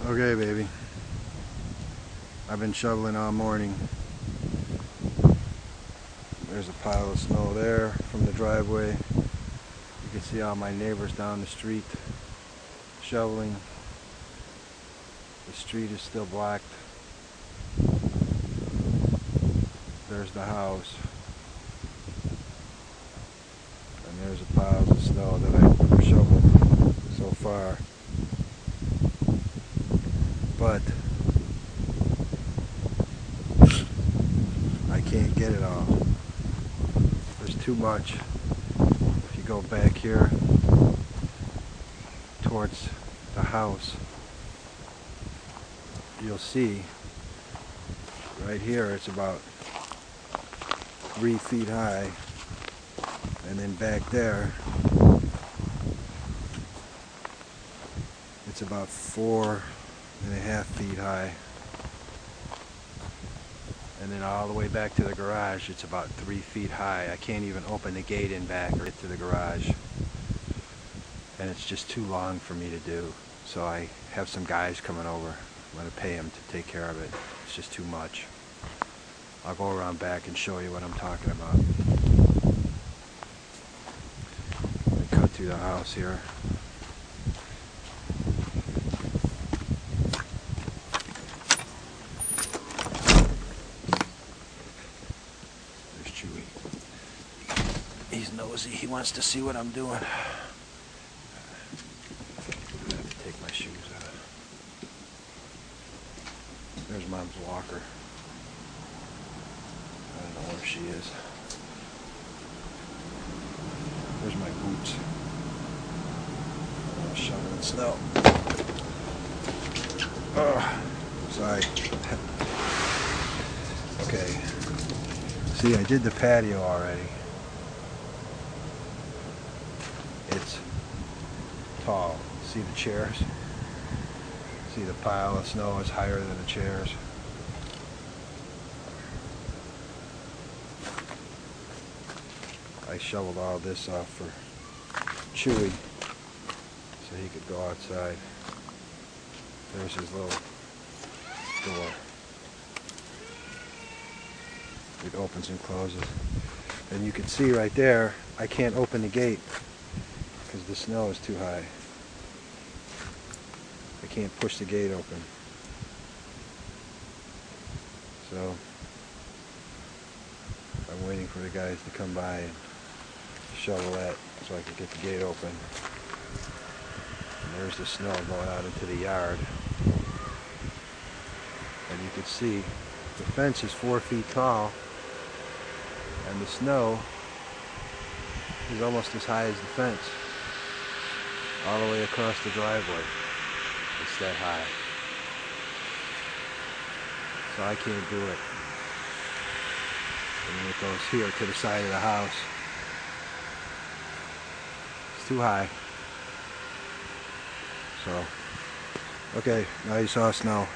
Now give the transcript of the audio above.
Okay, baby. I've been shoveling all morning. There's a pile of snow there from the driveway. You can see all my neighbors down the street shoveling. The street is still blocked. There's the house. And there's the piles of snow that I've shoveled so far. But I can't get it all. There's too much. If you go back here towards the house, you'll see right here it's about 3 feet high, and then back there it's about 4.5 feet high, and then all the way back to the garage it's about 3 feet high. I can't even open the gate in back or get to the garage, and it's just too long for me to do. So I have some guys coming over. I'm going to pay them to take care of it. It's just too much. I'll go around back and show you what I'm talking about. Let me cut through the house here. There's Chewy. He's nosy. He wants to see what I'm doing. I have to take my shoes out. There's Mom's walker. I don't know where she is. There's my boots. Shoveling snow. Oh, sorry. Okay. See, I did the patio already. It's tall. See the chairs? See, the pile of snow is higher than the chairs. I shoveled all this off for Chewy so he could go outside. There's his little door. It opens and closes. And you can see right there, I can't open the gate because the snow is too high. I can't push the gate open. So I'm waiting for the guys to come by and shovel that so I can get the gate open. And there's the snow going out into the yard. And you can see the fence is 4 feet tall, and the snow is almost as high as the fence, all the way across the driveway. It's that high. So I can't do it. And it goes here to the side of the house. It's too high. So, okay, now you saw snow.